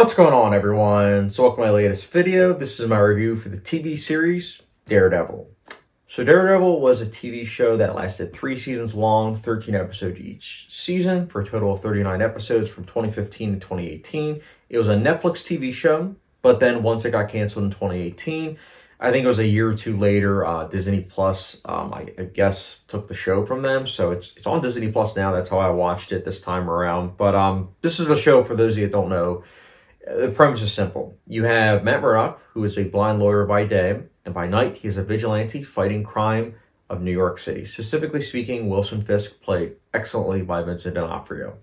What's going on, everyone? So welcome to my latest video. This is my review for the TV series Daredevil. So Daredevil was a TV show that lasted 3 seasons long, 13 episodes each season, for a total of 39 episodes from 2015 to 2018. It was a Netflix TV show, but then once it got canceled in 2018, I think it was a year or two later, Disney Plus, I guess, took the show from them. So it's on Disney Plus now. That's how I watched it this time around. But this is a show, for those of you that don't know. The premise is simple. You have Matt Murdock, who is a blind lawyer by day, and by night he is a vigilante fighting crime of New York City. Specifically speaking, Wilson Fisk, played excellently by Vincent D'Onofrio.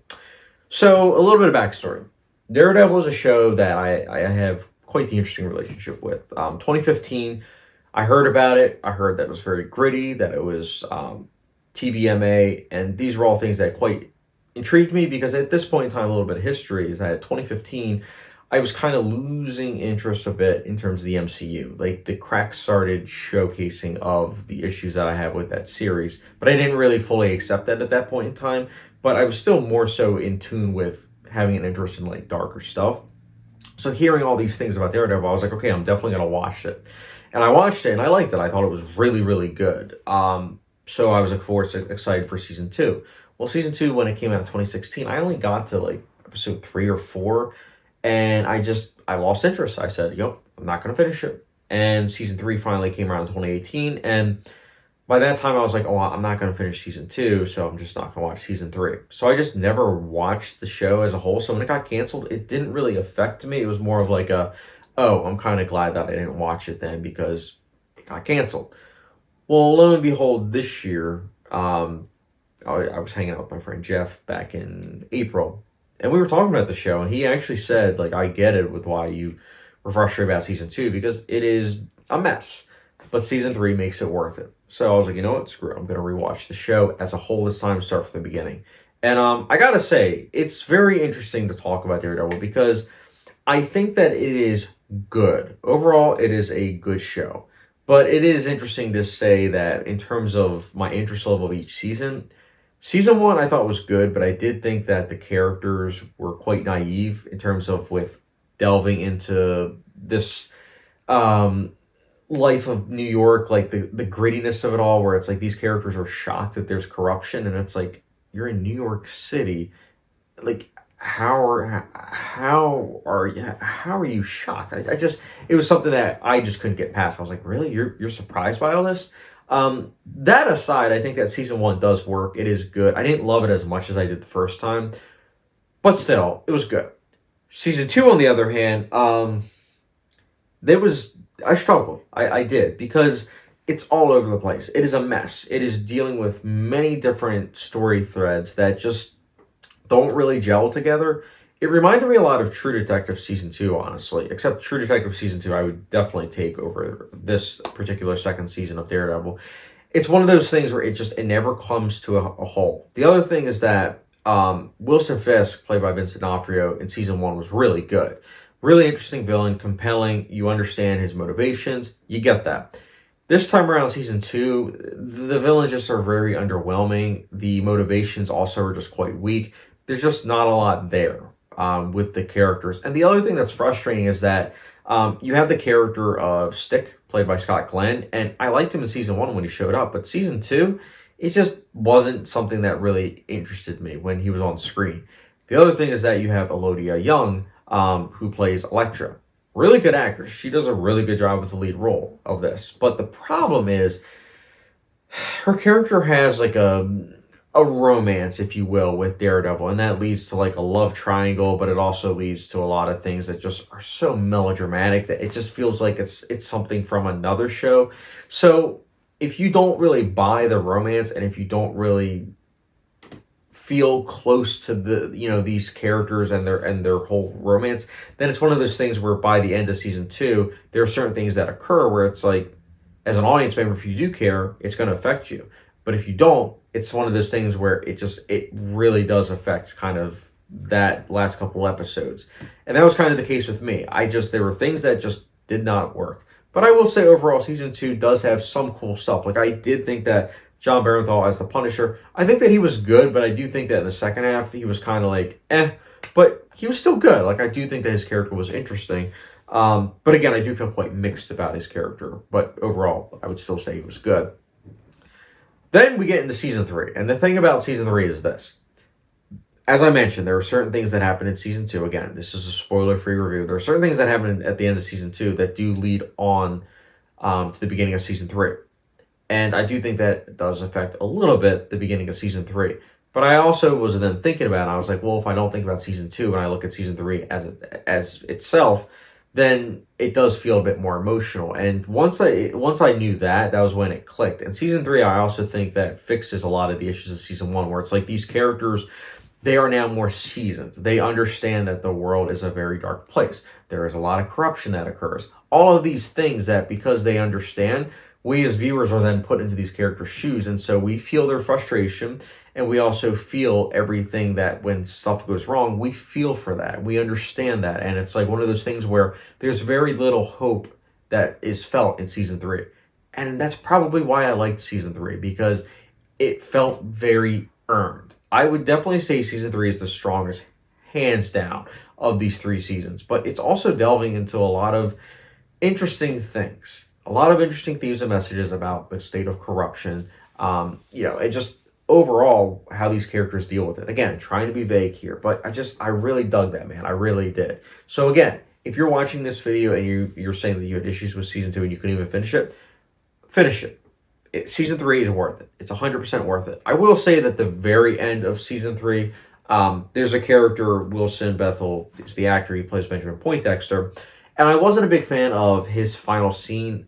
So, a little bit of backstory. Daredevil is a show that I have quite the interesting relationship with. 2015, I heard about it. I heard that it was very gritty, that it was TVMA, and these were all things that quite intrigued me because at this point in time, a little bit of history is that 2015, I was kind of losing interest a bit in terms of the MCU. Like, the cracks started showcasing of the issues that I have with that series, but I didn't really fully accept that at that point in time. But I was still more so in tune with having an interest in like darker stuff. So hearing all these things about Daredevil, I was like, okay, I'm definitely gonna watch it. And I watched it and I liked it. I thought it was really, really good. So I was, of course, excited for season 2. Well, season 2, when it came out in 2016, I only got to like episode 3 or 4. And I lost interest. I said, yep, I'm not going to finish it. And season 3 finally came around in 2018. And by that time, I was like, oh, I'm not going to finish season 2. So I'm just not going to watch season 3. So I just never watched the show as a whole. So when it got canceled, it didn't really affect me. It was more of like I'm kind of glad that I didn't watch it then because it got canceled. Well, lo and behold, this year, I was hanging out with my friend Jeff back in April. And we were talking about the show, and he actually said, like, I get it with why you were frustrated about season 2, because it is a mess. But season 3 makes it worth it. So I was like, you know what, screw it. I'm going to rewatch the show as a whole this time, start from the beginning. And I got to say, it's very interesting to talk about Daredevil, because I think that it is good. Overall, it is a good show. But it is interesting to say that in terms of my interest level of each season, Season 1 I thought was good, but I did think that the characters were quite naive in terms of with delving into this life of New York, like the grittiness of it all, where it's like these characters are shocked that there's corruption, and it's like, you're in New York City, like how are you shocked? It was something that I just couldn't get past. I was like, really, you're surprised by all this? That aside, I think that season 1 does work. It is good. I didn't love it as much as I did the first time, but still, it was good. Season 2, on the other hand, I struggled. I did, because it's all over the place. It is a mess. It is dealing with many different story threads that just don't really gel together. It reminded me a lot of True Detective Season 2, honestly. Except True Detective Season 2, I would definitely take over this particular second season of Daredevil. It's one of those things where it never comes to a whole. The other thing is that Wilson Fisk, played by Vincent D'Onofrio, in Season 1 was really good. Really interesting villain, compelling. You understand his motivations. You get that. This time around, Season 2, the villains just are very underwhelming. The motivations also are just quite weak. There's just not a lot there. With the characters. And the other thing that's frustrating is that you have the character of Stick, played by Scott Glenn, and I liked him in season 1 when he showed up, but season 2, it just wasn't something that really interested me when he was on screen. The other thing is that you have Elodie Young, who plays Elektra. Really good actress. She does a really good job with the lead role of this. But the problem is, her character has like a romance, if you will, with Daredevil, and that leads to like a love triangle, but it also leads to a lot of things that just are so melodramatic that it just feels like it's something from another show. So if you don't really buy the romance, and if you don't really feel close to these characters and their whole romance, then it's one of those things where by the end of season 2, there are certain things that occur where it's like, as an audience member, if you do care, it's going to affect you. But if you don't, it's one of those things where it really does affect kind of that last couple episodes. And that was kind of the case with me. There were things that just did not work. But I will say overall, season 2 does have some cool stuff. Like, I did think that John Barenthal as the Punisher, I think that he was good, but I do think that in the second half, he was kind of like, but he was still good. Like, I do think that his character was interesting. But again, I do feel quite mixed about his character. But overall, I would still say he was good. Then we get into season 3. And the thing about season 3 is this. As I mentioned, there are certain things that happen in season 2. Again, this is a spoiler-free review. There are certain things that happen at the end of season 2 that do lead on to the beginning of season 3. And I do think that does affect a little bit the beginning of season 3. But I also was then thinking about it. I was like, well, if I don't think about season 2 and I look at season 3 as itself, then it does feel a bit more emotional. And once I knew that, that was when it clicked. And season 3, I also think that fixes a lot of the issues of season 1, where it's like these characters, they are now more seasoned. They understand that the world is a very dark place. There is a lot of corruption that occurs. All of these things that, because they understand, we as viewers are then put into these characters' shoes, and so we feel their frustration, and we also feel everything that when stuff goes wrong, we feel for that. We understand that, and it's like one of those things where there's very little hope that is felt in season 3. And that's probably why I liked season 3, because it felt very earned. I would definitely say season 3 is the strongest, hands down, of these 3 seasons, but it's also delving into a lot of interesting things. A lot of interesting themes and messages about the state of corruption, and just overall how these characters deal with it. Again, trying to be vague here, but I really dug that, man. I really did. So again, if you're watching this video and you're saying that you had issues with season 2 and you couldn't even finish it, finish it. Season 3 is worth it. It's 100% worth it. I will say that the very end of season 3, there's a character, Wilson Bethel is the actor, he plays Benjamin Poindexter, and I wasn't a big fan of his final scene.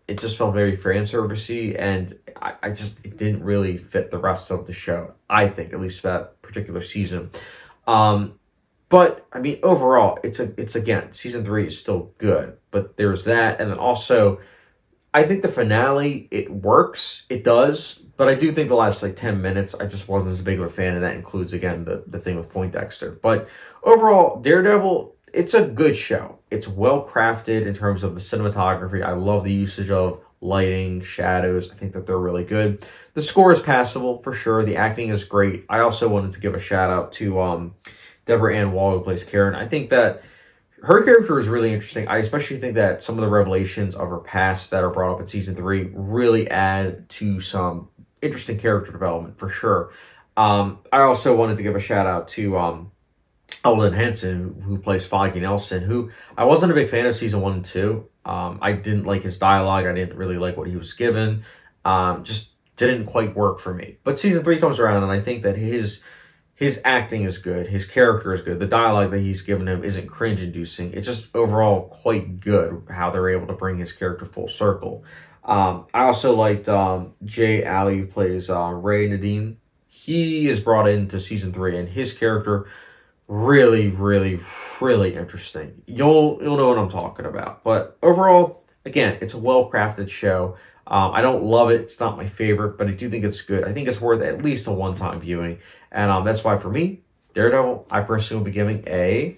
It just felt very fan servicey, and it didn't really fit the rest of the show, I think, at least that particular season. But I mean, overall, it's again, season 3 is still good, but there's that, and then also, I think the finale, it works, it does, but I do think the last 10 minutes, I just wasn't as big of a fan, and that includes, again, the thing with Poindexter. But overall, Daredevil, it's a good show. It's well crafted in terms of the cinematography. I love the usage of lighting, shadows. I think that they're really good. The score is passable, for sure. The acting is great. I also wanted to give a shout out to Deborah Ann Wall, who plays Karen. I think that her character is really interesting. I especially think that some of the revelations of her past that are brought up in season 3 really add to some interesting character development, for sure. I also wanted to give a shout out to Eldon Henson, who plays Foggy Nelson, who I wasn't a big fan of season 1 and 2. I didn't like his dialogue. I didn't really like what he was given. Just didn't quite work for me. But season 3 comes around, and I think that his acting is good. His character is good. The dialogue that he's given him isn't cringe-inducing. It's just overall quite good how they're able to bring his character full circle. I also liked Jay Alley, who plays Ray Nadeem. He is brought into season 3, and his character really, really, really interesting. You'll know what I'm talking about. But overall, again, it's a well-crafted show. I don't love it. It's not my favorite, but I do think it's good. I think it's worth at least a one-time viewing. And that's why, for me, Daredevil, I personally will be giving a...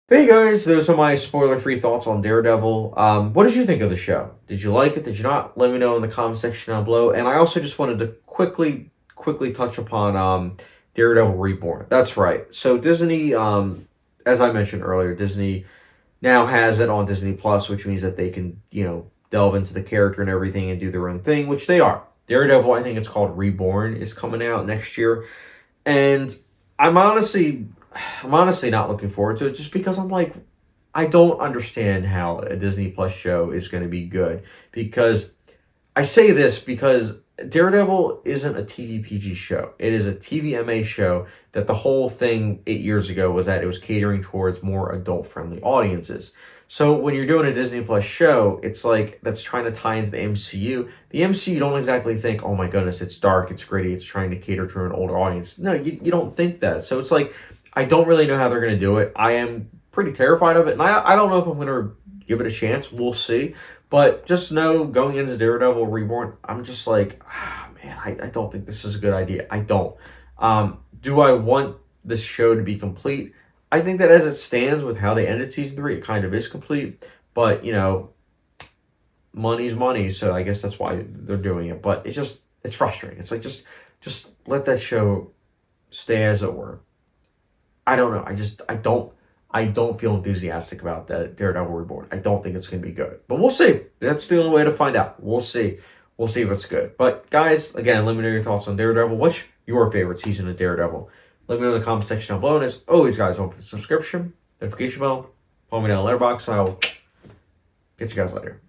Hey guys, those are my spoiler-free thoughts on Daredevil. What did you think of the show? Did you like it? Did you not? Let me know in the comment section down below. And I also just wanted to quickly touch upon Daredevil Reborn. That's right. So Disney, as I mentioned earlier, Disney now has it on Disney Plus, which means that they can, delve into the character and everything and do their own thing, which they are. Daredevil, I think it's called Reborn, is coming out next year. And I'm honestly not looking forward to it, just because I'm like, I don't understand how a Disney Plus show is going to be good. Because I say this because Daredevil isn't a TV PG show. It is a TVMA show that the whole thing 8 years ago was that it was catering towards more adult-friendly audiences. So when you're doing a Disney Plus show, it's like that's trying to tie into the MCU. The MCU don't exactly think, oh my goodness, it's dark, it's gritty, it's trying to cater to an older audience. No, you don't think that. So it's like, I don't really know how they're going to do it. I am pretty terrified of it, and I don't know if I'm going to give it a chance. We'll see. But just know, going into Daredevil Reborn, I'm just like, man, I don't think this is a good idea. I don't. Do I want this show to be complete? I think that as it stands with how they ended season 3, it kind of is complete. But, money's money, so I guess that's why they're doing it. But it's just, It's frustrating. It's like just let that show stay as it were. I don't know. I don't feel enthusiastic about that Daredevil Reborn. I don't think it's going to be good, but we'll see. That's the only way to find out. We'll see. We'll see if it's good. But guys, again, let me know your thoughts on Daredevil. What's your favorite season of Daredevil? Let me know in the comment section down below. And as always, guys, don't forget the subscription, notification bell, follow me down Letterboxd, and I will catch you guys later.